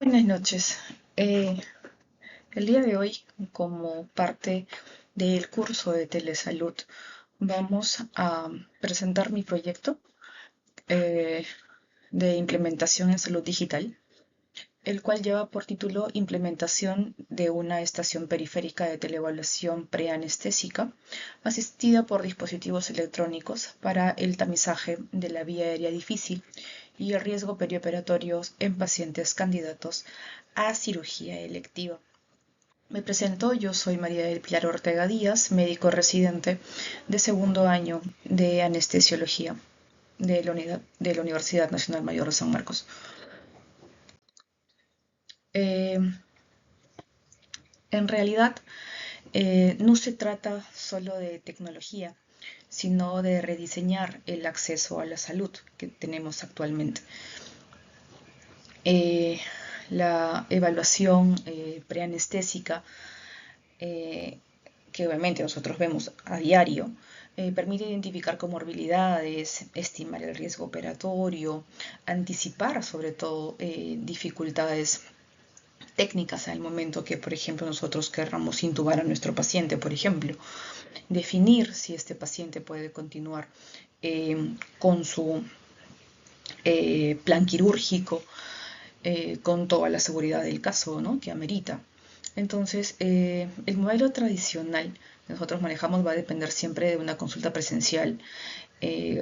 Buenas noches. El día de hoy, como parte del curso de telesalud, vamos a presentar mi proyecto eh, de implementación en salud digital, el cual lleva por título Implementación de una estación periférica de teleevaluación preanestésica asistida por dispositivos electrónicos para el tamizaje de la vía aérea difícil y el riesgo perioperatorio en pacientes candidatos a cirugía electiva. Me presento, yo soy María del Pilar Ortega Díaz, médico residente de segundo año de anestesiología de la Universidad Nacional Mayor de San Marcos. Eh, en realidad, no se trata solo de tecnología, sino de rediseñar el acceso a la salud que tenemos actualmente. Eh, la evaluación preanestésica eh, que obviamente nosotros vemos a diario, permite identificar comorbilidades, estimar el riesgo operatorio, anticipar sobre todo dificultades técnicas al momento que, por ejemplo, nosotros querramos intubar a nuestro paciente, por ejemplo, definir si este paciente puede continuar con su plan quirúrgico, con toda la seguridad del caso, ¿no?, que amerita. Entonces, el modelo tradicional que nosotros manejamos va a depender siempre de una consulta presencial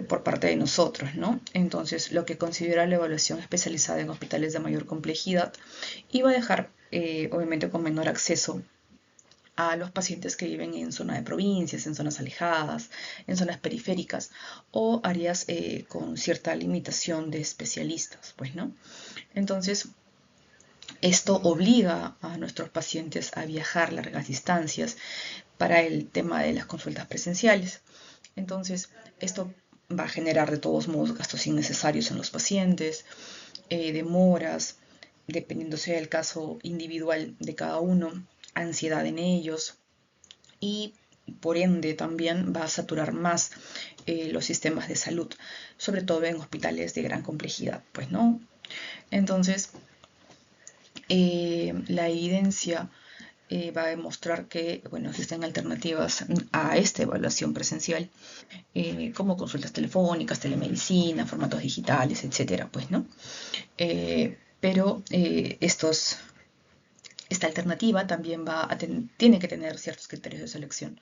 por parte de nosotros, ¿no? Entonces, lo que considera la evaluación especializada en hospitales de mayor complejidad y va a dejar, obviamente, con menor acceso a los pacientes que viven en zona de provincias, en zonas alejadas, en zonas periféricas o áreas con cierta limitación de especialistas, pues, ¿no? Entonces, esto obliga a nuestros pacientes a viajar largas distancias para el tema de las consultas presenciales. Entonces, esto va a generar de todos modos gastos innecesarios en los pacientes, demoras, dependiéndose del caso individual de cada uno, ansiedad en ellos y por ende también va a saturar más los sistemas de salud, sobre todo en hospitales de gran complejidad, pues, ¿no? Entonces, la evidencia va a demostrar que, bueno, existen alternativas a esta evaluación presencial, como consultas telefónicas, telemedicina, formatos digitales, etcétera, pues, ¿no? Pero esta alternativa también tiene que tener ciertos criterios de selección,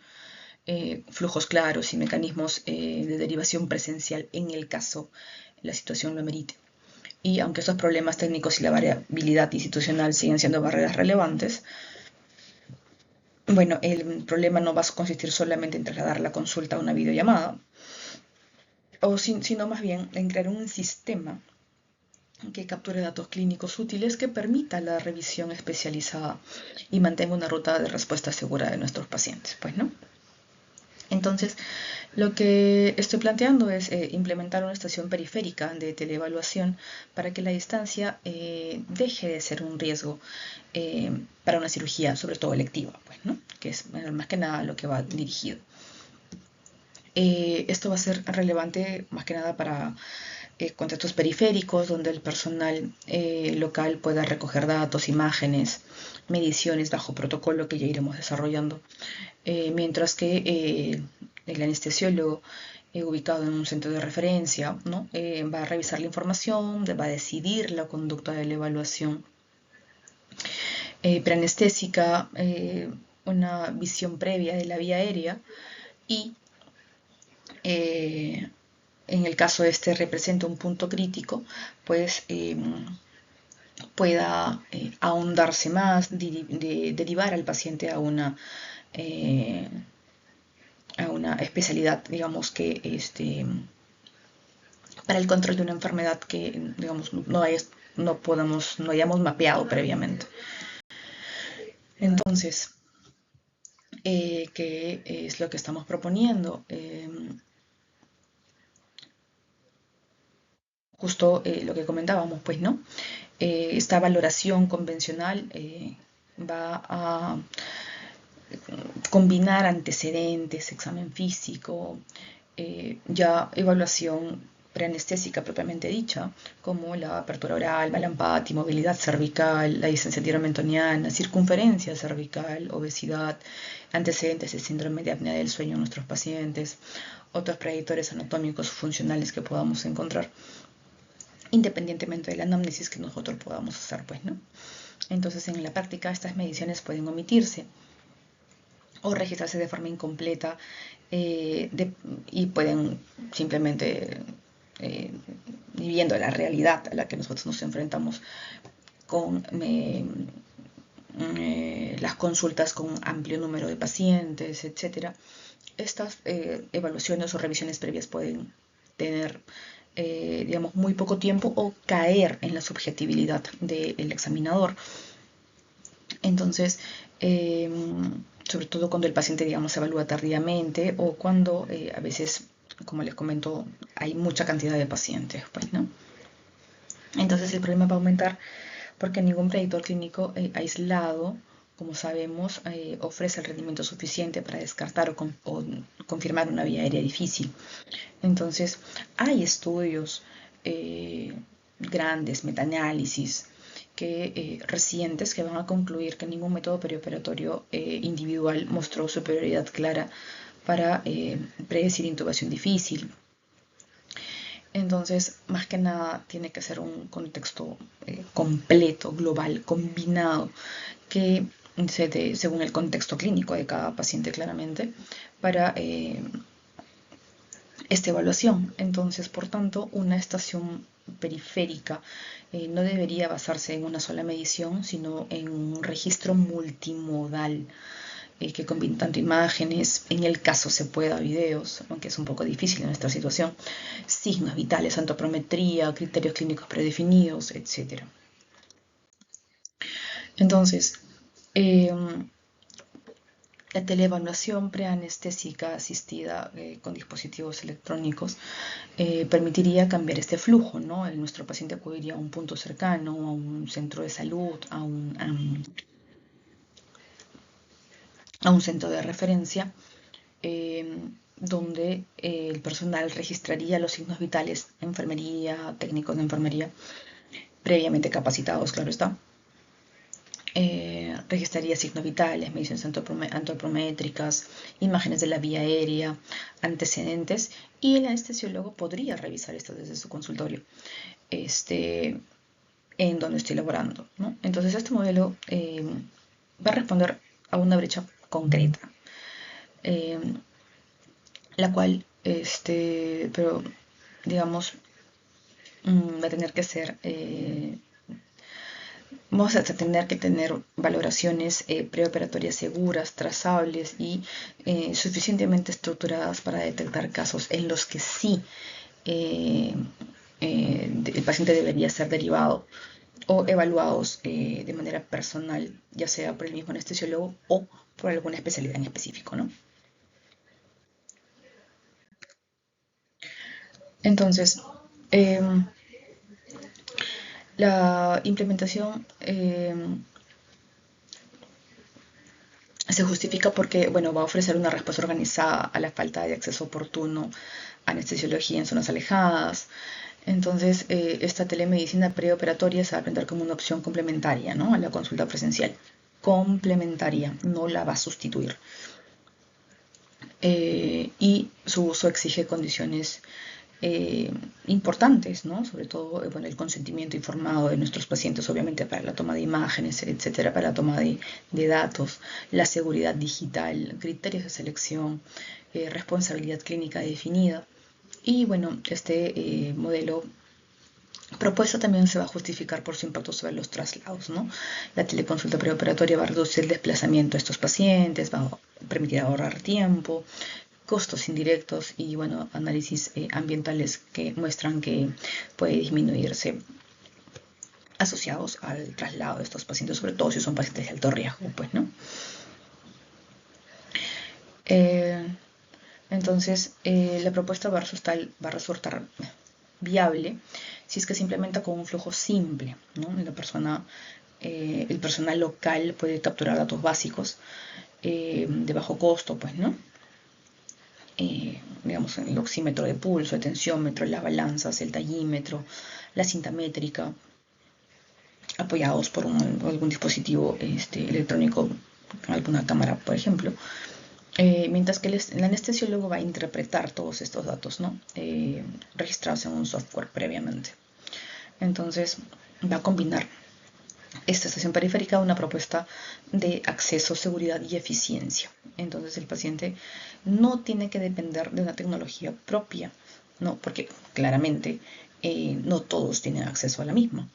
flujos claros y mecanismos de derivación presencial en el caso la situación lo amerite. Y aunque estos problemas técnicos y la variabilidad institucional siguen siendo barreras relevantes, bueno, el problema no va a consistir solamente en trasladar la consulta a una videollamada, sino más bien en crear un sistema que capture datos clínicos útiles que permita la revisión especializada y mantenga una ruta de respuesta segura de nuestros pacientes, pues, ¿no? Entonces, lo que estoy planteando es implementar una estación periférica de teleevaluación para que la distancia deje de ser un riesgo para una cirugía, sobre todo electiva, pues, ¿no?, que es más que nada lo que va dirigido. Esto va a ser relevante más que nada para contextos periféricos, donde el personal local pueda recoger datos, imágenes, mediciones bajo protocolo que ya iremos desarrollando, mientras que el anestesiólogo ubicado en un centro de referencia, ¿no?, va a revisar la información, va a decidir la conducta de la evaluación preanestésica, una visión previa de la vía aérea y en el caso este representa un punto crítico, pues pueda ahondarse más, derivar al paciente eh, a una especialidad, digamos, que para el control de una enfermedad que, digamos, no hayamos mapeado previamente. Entonces, ¿qué es lo que estamos proponiendo? Justo lo que comentábamos, pues, ¿no? Esta valoración convencional va a combinar antecedentes, examen físico, ya evaluación preanestésica propiamente dicha, como la apertura oral, malampati, movilidad cervical, la distancia tiromentoniana, circunferencia cervical, obesidad, antecedentes de síndrome de apnea del sueño en nuestros pacientes, otros predictores anatómicos funcionales que podamos encontrar, independientemente de la anamnesis que nosotros podamos hacer, pues, ¿no? Entonces, en la práctica, estas mediciones pueden omitirse o registrarse de forma incompleta y pueden simplemente, viviendo la realidad a la que nosotros nos enfrentamos con las consultas con amplio número de pacientes, etcétera, estas evaluaciones o revisiones previas pueden tener, digamos, muy poco tiempo o caer en la subjetividad del examinador. Entonces, sobre todo cuando el paciente, digamos, se evalúa tardíamente o cuando a veces, como les comento, hay mucha cantidad de pacientes, pues, ¿no? Entonces el problema va a aumentar porque ningún predictor clínico aislado, como sabemos, ofrece el rendimiento suficiente para descartar o confirmar una vía aérea difícil. Entonces, hay estudios grandes, metaanálisis, recientes que van a concluir que ningún método perioperatorio individual mostró superioridad clara para predecir intubación difícil. Entonces, más que nada, tiene que ser un contexto completo, global, combinado, que se dé según el contexto clínico de cada paciente claramente, para esta evaluación. Entonces, por tanto, una estación periférica no debería basarse en una sola medición, sino en un registro multimodal que combine tanto imágenes, en el caso se pueda videos, aunque es un poco difícil en nuestra situación, signos vitales, antropometría, criterios clínicos predefinidos, etc. Entonces, la teleevaluación preanestésica asistida con dispositivos electrónicos permitiría cambiar este flujo, ¿no? Nuestro paciente acudiría a un punto cercano, a un centro de salud, a un centro de referencia, donde el personal registraría los signos vitales, enfermería, técnicos de enfermería, previamente capacitados, claro está. Registraría signos vitales, mediciones antropométricas, imágenes de la vía aérea, antecedentes, y el anestesiólogo podría revisar esto desde su consultorio, en donde estoy laborando, ¿no? Entonces este modelo va a responder a una brecha concreta, la cual, pero digamos, va a tener que ser, vamos a tener que tener valoraciones preoperatorias seguras, trazables y suficientemente estructuradas para detectar casos en los que sí el paciente debería ser derivado o evaluados de manera personal, ya sea por el mismo anestesiólogo o por alguna especialidad en específico, ¿no? Entonces, la implementación se justifica porque, bueno, va a ofrecer una respuesta organizada a la falta de acceso oportuno a anestesiología en zonas alejadas. Entonces, esta telemedicina preoperatoria se va a presentar como una opción complementaria, ¿no?, a la consulta presencial. Complementaria, no la va a sustituir. Y su uso exige condiciones importantes, ¿no? Sobre todo, bueno, el consentimiento informado de nuestros pacientes, obviamente, para la toma de imágenes, etcétera, para la toma de datos, la seguridad digital, criterios de selección, responsabilidad clínica definida. Y bueno, este modelo propuesto también se va a justificar por su impacto sobre los traslados, ¿no? La teleconsulta preoperatoria va a reducir el desplazamiento de estos pacientes, va a permitir ahorrar tiempo, costos indirectos y, bueno, análisis ambientales que muestran que puede disminuirse asociados al traslado de estos pacientes, sobre todo si son pacientes de alto riesgo, pues, ¿no? Entonces, la propuesta va a resultar viable si es que se implementa con un flujo simple, ¿no? El personal local puede capturar datos básicos de bajo costo, pues, ¿no? digamos, el oxímetro de pulso, el tensiómetro, las balanzas, el tallímetro, la cinta métrica, apoyados por algún dispositivo electrónico, alguna cámara, por ejemplo. Mientras que el anestesiólogo va a interpretar todos estos datos, ¿no? Registrados en un software previamente. Entonces, va a combinar esta estación periférica una propuesta de acceso, seguridad y eficiencia. Entonces el paciente no tiene que depender de una tecnología propia, ¿no? Porque claramente no todos tienen acceso a la misma.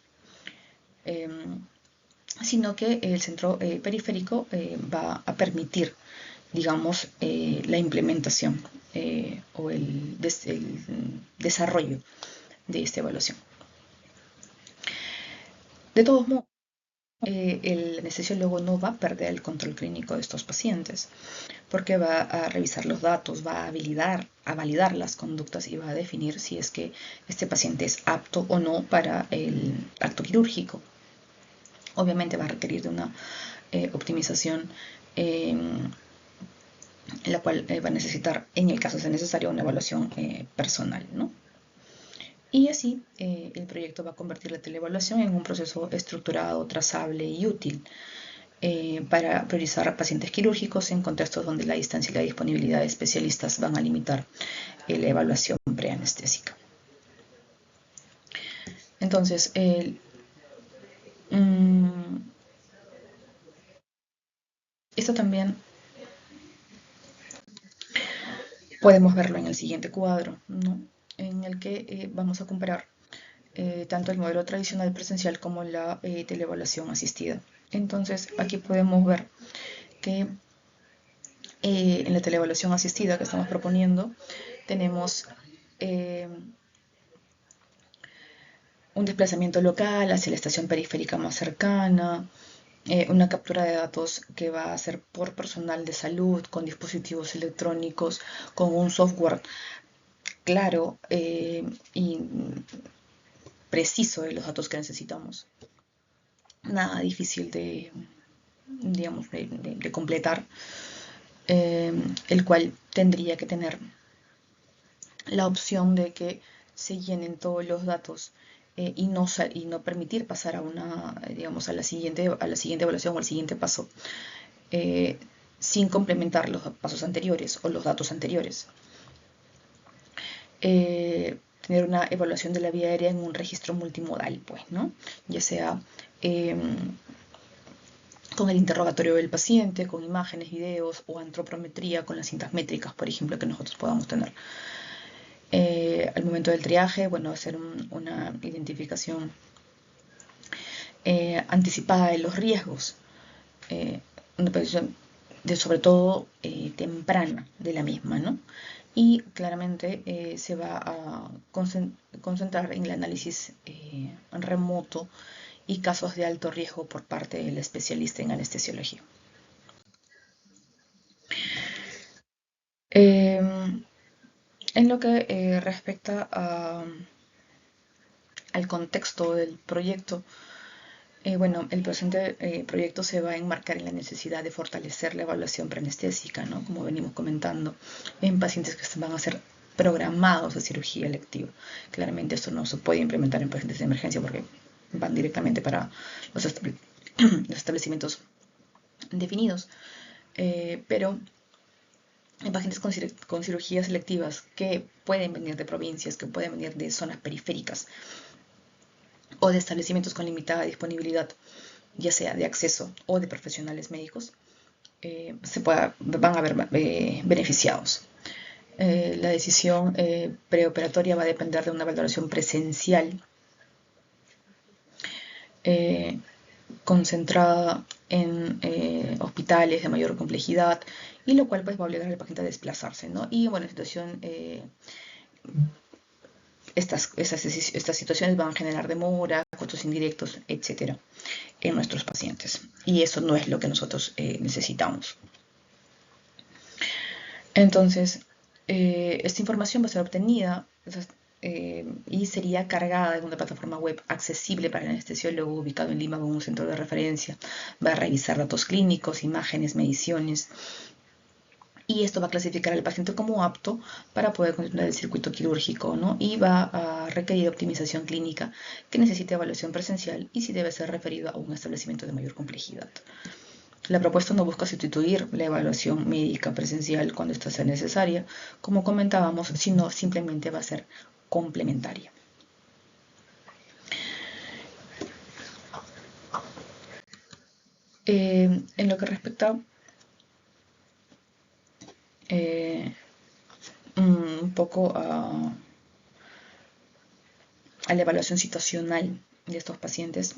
Sino que el centro periférico va a permitir, digamos, la implementación o el desarrollo de esta evaluación. De todos modos, el anestesiólogo no va a perder el control clínico de estos pacientes, porque va a revisar los datos, va a validar las conductas y va a definir si es que este paciente es apto o no para el acto quirúrgico. Obviamente va a requerir de una optimización en la cual va a necesitar, en el caso sea necesario, una evaluación personal, ¿no? Y así el proyecto va a convertir la teleevaluación en un proceso estructurado, trazable y útil para priorizar a pacientes quirúrgicos en contextos donde la distancia y la disponibilidad de especialistas van a limitar la evaluación preanestésica. Entonces, esto también podemos verlo en el siguiente cuadro, ¿no? En el que vamos a comparar tanto el modelo tradicional presencial como la teleevaluación asistida. Entonces, aquí podemos ver que en la teleevaluación asistida que estamos proponiendo tenemos un desplazamiento local hacia la estación periférica más cercana, una captura de datos que va a ser por personal de salud, con dispositivos electrónicos, con un software claro y preciso de los datos que necesitamos. Nada difícil de, digamos, de completar, el cual tendría que tener la opción de que se llenen todos los datos y no permitir pasar a una, digamos, a la siguiente evaluación o al siguiente paso sin complementar los pasos anteriores o los datos anteriores. Tener una evaluación de la vía aérea en un registro multimodal, pues, ¿no? Ya sea con el interrogatorio del paciente, con imágenes, videos o antropometría con las cintas métricas, por ejemplo, que nosotros podamos tener. Al momento del triaje, bueno, hacer una identificación anticipada de los riesgos, una predicción de sobre todo temprana de la misma, ¿no? Y claramente se va a concentrar en el análisis remoto y casos de alto riesgo por parte del especialista en anestesiología. En lo que respecta al contexto del proyecto, bueno, el presente proyecto se va a enmarcar en la necesidad de fortalecer la evaluación preanestésica, ¿no? Como venimos comentando, en pacientes que van a ser programados de cirugía electiva. Claramente esto no se puede implementar en pacientes de emergencia porque van directamente para los establecimientos definidos, pero en pacientes con cirugías selectivas que pueden venir de provincias, que pueden venir de zonas periféricas o de establecimientos con limitada disponibilidad, ya sea de acceso o de profesionales médicos, van a ver beneficiados. La decisión preoperatoria va a depender de una valoración presencial concentrada en hospitales de mayor complejidad y lo cual pues va a obligar al paciente a desplazarse, ¿no? Y bueno, estas situaciones van a generar demora, costos indirectos, etcétera, en nuestros pacientes. Y eso no es lo que nosotros necesitamos. Entonces, esta información va a ser obtenida y sería cargada en una plataforma web accesible para el anestesiólogo ubicado en Lima con un centro de referencia. Va a revisar datos clínicos, imágenes, mediciones y esto va a clasificar al paciente como apto para poder continuar el circuito quirúrgico, ¿no? Y va a requerir optimización clínica que necesite evaluación presencial y si debe ser referido a un establecimiento de mayor complejidad. La propuesta no busca sustituir la evaluación médica presencial cuando esta sea necesaria, como comentábamos, sino simplemente va a ser complementaria. En lo que respecta un poco a la evaluación situacional de estos pacientes,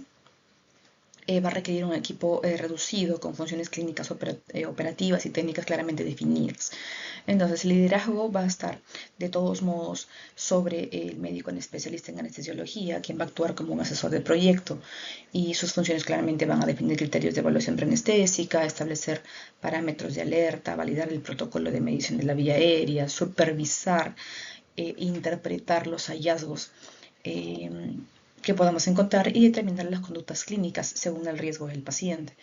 va a requerir un equipo reducido con funciones clínicas operativas y técnicas claramente definidas. Entonces, el liderazgo va a estar de todos modos sobre el médico especialista en anestesiología, quien va a actuar como un asesor del proyecto, y sus funciones claramente van a definir criterios de evaluación preanestésica, establecer parámetros de alerta, validar el protocolo de medición de la vía aérea, supervisar, interpretar los hallazgos que podamos encontrar y determinar las conductas clínicas según el riesgo del paciente.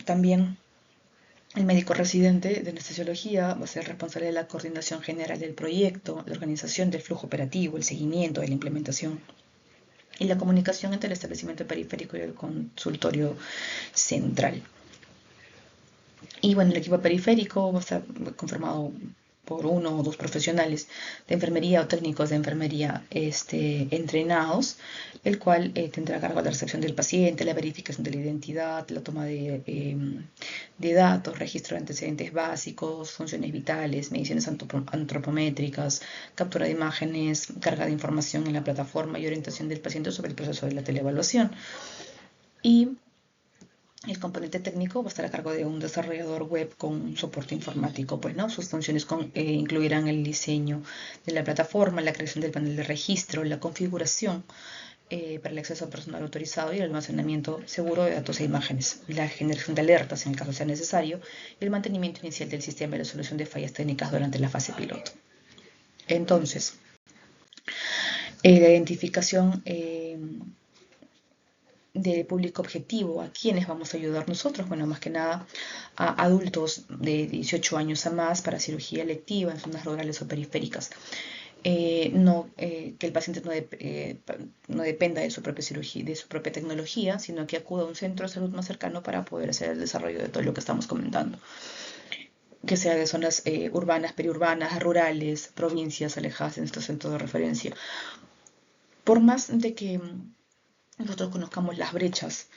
También el médico residente de anestesiología va a ser responsable de la coordinación general del proyecto, la organización del flujo operativo, el seguimiento de la implementación y la comunicación entre el establecimiento periférico y el consultorio central. Y bueno, el equipo periférico va a estar conformado por 1 o 2 profesionales de enfermería o técnicos de enfermería entrenados, el cual tendrá a cargo la recepción del paciente, la verificación de la identidad, la toma de datos, registro de antecedentes básicos, funciones vitales, mediciones antropométricas, captura de imágenes, carga de información en la plataforma y orientación del paciente sobre el proceso de la teleevaluación. Y el componente técnico va a estar a cargo de un desarrollador web con soporte informático, pues, ¿no? Sus funciones incluirán el diseño de la plataforma, la creación del panel de registro, la configuración para el acceso personal autorizado y el almacenamiento seguro de datos e imágenes, la generación de alertas en el caso sea necesario y el mantenimiento inicial del sistema y la solución de fallas técnicas durante la fase piloto. Entonces, la identificación del público objetivo, a quienes vamos a ayudar nosotros, bueno, más que nada a adultos de 18 años a más para cirugía electiva en zonas rurales o periféricas. Que el paciente no dependa de su propia cirugía, de su propia tecnología, sino que acuda a un centro de salud más cercano para poder hacer el desarrollo de todo lo que estamos comentando. Que sea de zonas urbanas, periurbanas, rurales, provincias alejadas de nuestro centro de referencia. Por más de que nosotros conozcamos las brechas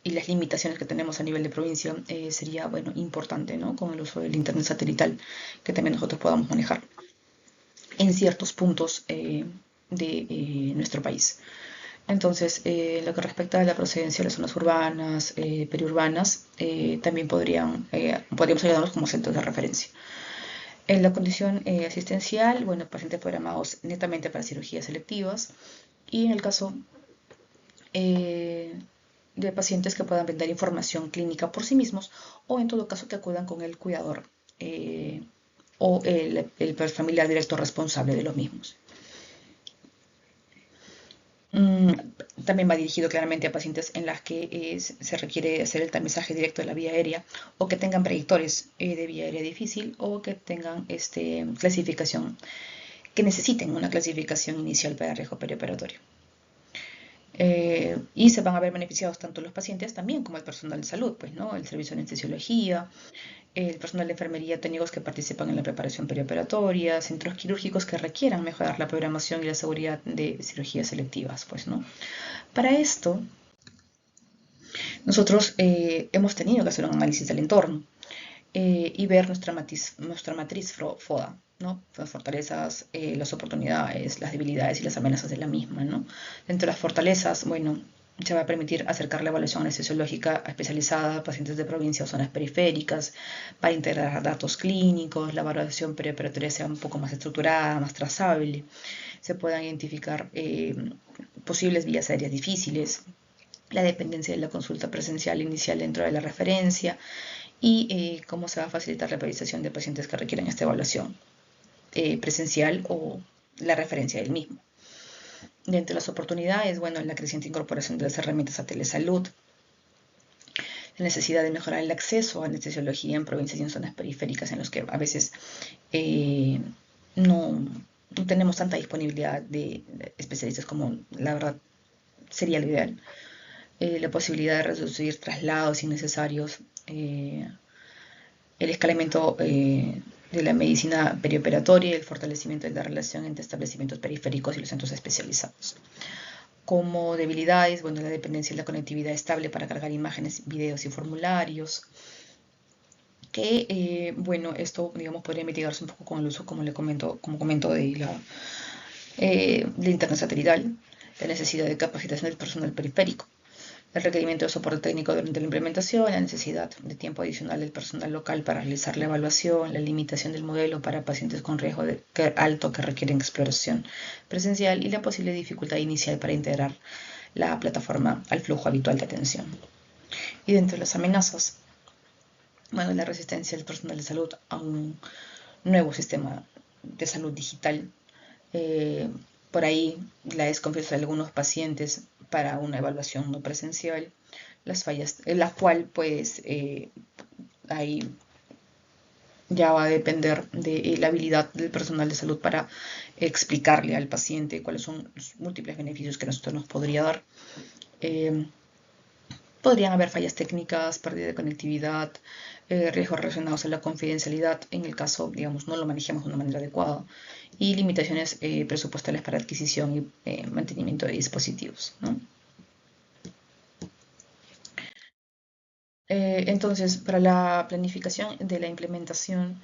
y las limitaciones que tenemos a nivel de provincia, sería bueno, importante, ¿no? Con el uso del internet satelital, que también nosotros podamos manejar en ciertos puntos de nuestro país. Entonces, lo que respecta a la procedencia de las zonas urbanas, periurbanas, también podríamos ayudarnos como centros de referencia. En la condición asistencial, bueno, pacientes programados netamente para cirugías selectivas y en el caso de pacientes que puedan brindar información clínica por sí mismos o en todo caso que acudan con el cuidador o el familiar directo responsable de los mismos. También va dirigido claramente a pacientes en las que se requiere hacer el tamizaje directo de la vía aérea o que tengan predictores de vía aérea difícil o que tengan clasificación, que necesiten una clasificación inicial para riesgo perioperatorio. Y se van a ver beneficiados tanto los pacientes también como el personal de salud, pues, ¿no? El servicio de anestesiología, el personal de enfermería, técnicos que participan en la preparación perioperatoria, centros quirúrgicos que requieran mejorar la programación y la seguridad de cirugías selectivas, pues, ¿no? Para esto, nosotros hemos tenido que hacer un análisis del entorno y ver nuestra matriz FODA, ¿no? Las fortalezas, las oportunidades, las debilidades y las amenazas de la misma, ¿no? Dentro de las fortalezas, bueno, se va a permitir acercar la evaluación anestesiológica especializada a pacientes de provincia o zonas periféricas, para integrar datos clínicos, la evaluación perioperatoria sea un poco más estructurada, más trazable, se puedan identificar posibles vías aéreas difíciles, la dependencia de la consulta presencial inicial dentro de la referencia y cómo se va a facilitar la priorización de pacientes que requieren esta evaluación presencial o la referencia del mismo. Dentro de las oportunidades, bueno, la creciente incorporación de las herramientas a telesalud, la necesidad de mejorar el acceso a anestesiología en provincias y en zonas periféricas en los que a veces no tenemos tanta disponibilidad de especialistas como la verdad sería lo ideal. La posibilidad de reducir traslados innecesarios, el escalamiento de la medicina perioperatoria y el fortalecimiento de la relación entre establecimientos periféricos y los centros especializados. Como debilidades, bueno, la dependencia de la conectividad estable para cargar imágenes, videos y formularios, que, bueno, esto, digamos, podría mitigarse un poco con el uso, como comento, de internet satelital, la necesidad de capacitación del personal periférico, el requerimiento de soporte técnico durante la implementación, la necesidad de tiempo adicional del personal local para realizar la evaluación, la limitación del modelo para pacientes con riesgo alto que requieren exploración presencial y la posible dificultad inicial para integrar la plataforma al flujo habitual de atención. Y dentro de las amenazas, bueno, la resistencia del personal de salud a un nuevo sistema de salud digital. Por ahí la desconfianza de algunos pacientes para una evaluación no presencial, las fallas, la cual pues ahí ya va a depender de la habilidad del personal de salud para explicarle al paciente cuáles son los múltiples beneficios que nosotros nos podría dar. Podrían haber fallas técnicas, pérdida de conectividad, riesgos relacionados a la confidencialidad en el caso, digamos, no lo manejemos de una manera adecuada, y limitaciones presupuestales para adquisición y mantenimiento de dispositivos, ¿no? Entonces, para la planificación de la implementación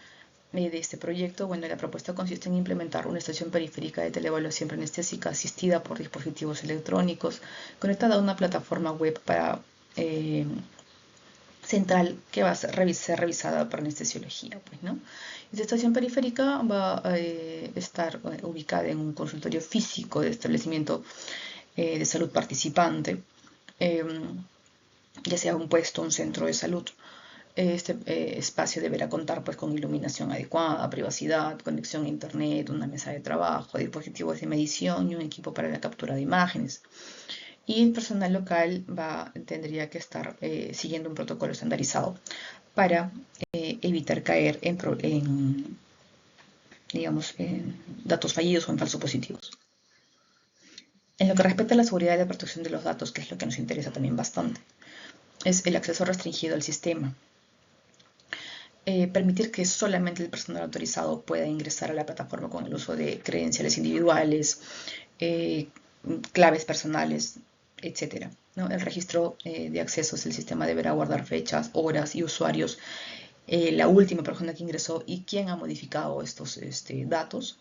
de este proyecto, bueno, la propuesta consiste en implementar una estación periférica de teleevaluación preanestésica asistida por dispositivos electrónicos, conectada a una plataforma web para central que va a ser revisada por anestesiología, pues, ¿no? Esta estación periférica va a estar ubicada en un consultorio físico de establecimiento de salud participante, ya sea un puesto o un centro de salud. Este espacio deberá contar pues, con iluminación adecuada, privacidad, conexión a internet, una mesa de trabajo, dispositivos de medición y un equipo para la captura de imágenes. Y el personal local tendría que estar siguiendo un protocolo estandarizado para evitar caer digamos, en datos fallidos o en falsos positivos. En lo que respecta a la seguridad y la protección de los datos, que es lo que nos interesa también bastante, es el acceso restringido al sistema. Permitir que solamente el personal autorizado pueda ingresar a la plataforma con el uso de credenciales individuales, claves personales, etc. ¿no? El registro de accesos, el sistema deberá guardar fechas, horas y usuarios, la última persona que ingresó y quién ha modificado estos datos.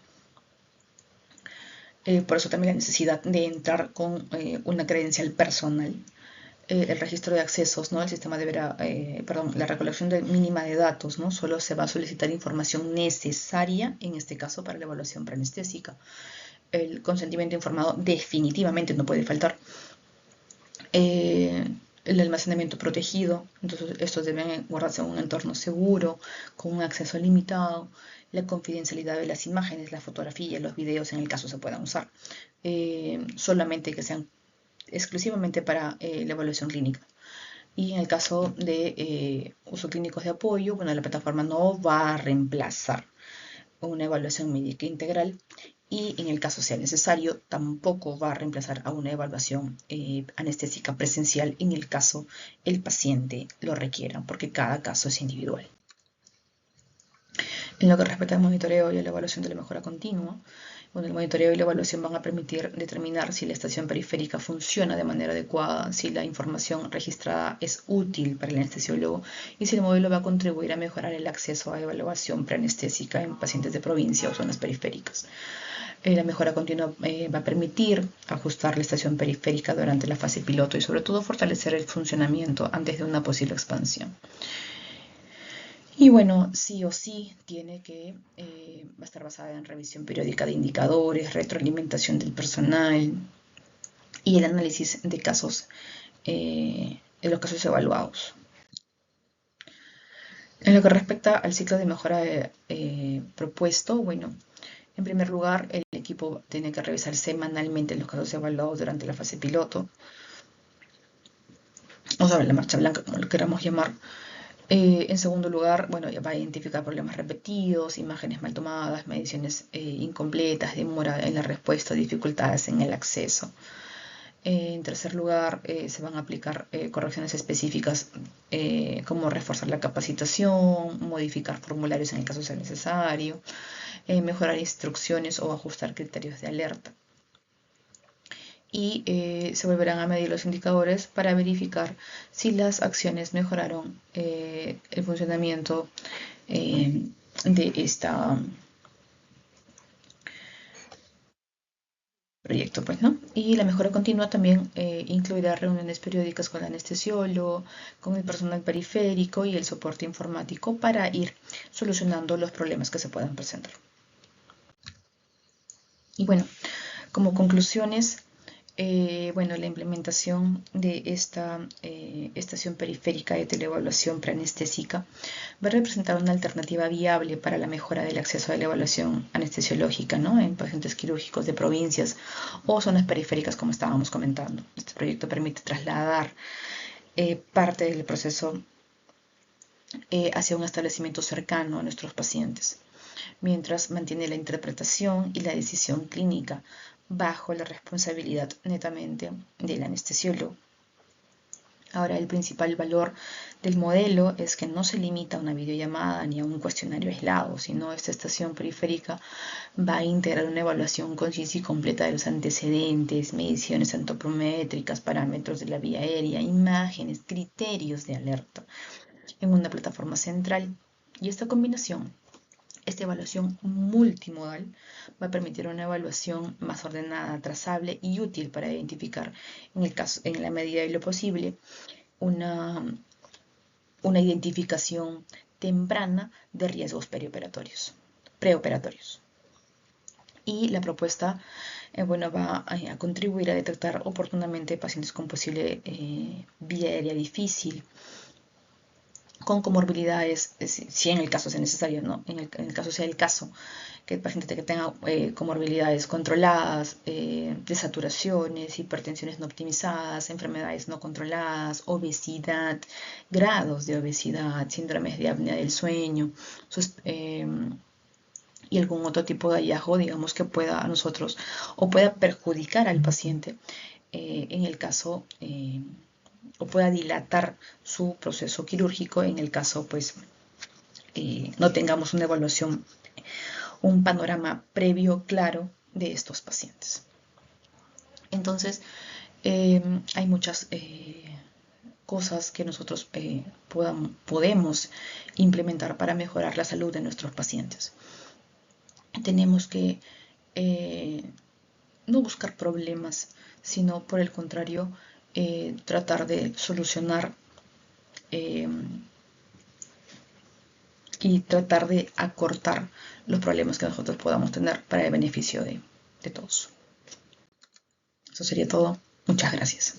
Por eso también la necesidad de entrar con una credencial personal. El registro de accesos, ¿no? El sistema deberá, la recolección mínima de datos, ¿no? Solo se va a solicitar información necesaria, en este caso, para la evaluación preanestésica. El consentimiento informado definitivamente no puede faltar. El almacenamiento protegido, entonces estos deben guardarse en un entorno seguro, con un acceso limitado, la confidencialidad de las imágenes, la fotografía, los videos en el caso se puedan usar, solamente que sean exclusivamente para la evaluación clínica. Y en el caso de uso clínicos de apoyo, bueno, la plataforma no va a reemplazar una evaluación médica integral y en el caso sea necesario tampoco va a reemplazar a una evaluación anestésica presencial en el caso el paciente lo requiera, porque cada caso es individual. En lo que respecta al monitoreo y a la evaluación de la mejora continua, bueno, el monitoreo y la evaluación van a permitir determinar si la estación periférica funciona de manera adecuada, si la información registrada es útil para el anestesiólogo y si el modelo va a contribuir a mejorar el acceso a evaluación preanestésica en pacientes de provincia o zonas periféricas. La mejora continua va a permitir ajustar la estación periférica durante la fase piloto y sobre todo fortalecer el funcionamiento antes de una posible expansión. Y bueno, sí o sí tiene que va a estar basada en revisión periódica de indicadores, retroalimentación del personal y el análisis de casos, de los casos evaluados. En lo que respecta al ciclo de mejora propuesto, bueno, en primer lugar, el equipo tiene que revisar semanalmente los casos evaluados durante la fase piloto. o sobre la marcha blanca, como lo queramos llamar. En segundo lugar, bueno, ya va a identificar problemas repetidos, imágenes mal tomadas, mediciones incompletas, demora en la respuesta, dificultades en el acceso. En tercer lugar, se van a aplicar correcciones específicas como reforzar la capacitación, modificar formularios en el caso sea necesario, mejorar instrucciones o ajustar criterios de alerta. Y se volverán a medir los indicadores para verificar si las acciones mejoraron el funcionamiento de este proyecto, pues, ¿no? Y la mejora continua también incluirá reuniones periódicas con el anestesiólogo, con el personal periférico y el soporte informático para ir solucionando los problemas que se puedan presentar. Y bueno, como conclusiones, bueno, la implementación de esta estación periférica de teleevaluación preanestésica va a representar una alternativa viable para la mejora del acceso a la evaluación anestesiológica, ¿no? En pacientes quirúrgicos de provincias o zonas periféricas, como estábamos comentando. Este proyecto permite trasladar parte del proceso hacia un establecimiento cercano a nuestros pacientes, mientras mantiene la interpretación y la decisión clínica bajo la responsabilidad netamente del anestesiólogo. Ahora, el principal valor del modelo es que no se limita a una videollamada ni a un cuestionario aislado, sino esta estación periférica va a integrar una evaluación concisa y completa de los antecedentes, mediciones antropométricas, parámetros de la vía aérea, imágenes, criterios de alerta en una plataforma central. Y esta combinación, esta evaluación multimodal, va a permitir una evaluación más ordenada, trazable y útil para identificar, en la medida de lo posible, una identificación temprana de riesgos preoperatorios. Y la propuesta bueno, va a contribuir a detectar oportunamente pacientes con posible vía aérea difícil, con comorbilidades, si en el caso sea necesario, ¿no? En el caso sea el caso, que el paciente que tenga comorbilidades controladas, desaturaciones, hipertensiones no optimizadas, enfermedades no controladas, obesidad, grados de obesidad, síndromes de apnea del sueño, y algún otro tipo de hallazgo, digamos, que pueda a nosotros o pueda perjudicar al paciente en el caso o pueda dilatar su proceso quirúrgico en el caso, pues, no tengamos una evaluación, un panorama previo claro de estos pacientes. Entonces, hay muchas cosas que nosotros podemos implementar para mejorar la salud de nuestros pacientes. Tenemos que no buscar problemas, sino por el contrario, tratar de solucionar y tratar de acortar los problemas que nosotros podamos tener para el beneficio de todos. Eso sería todo. Muchas gracias.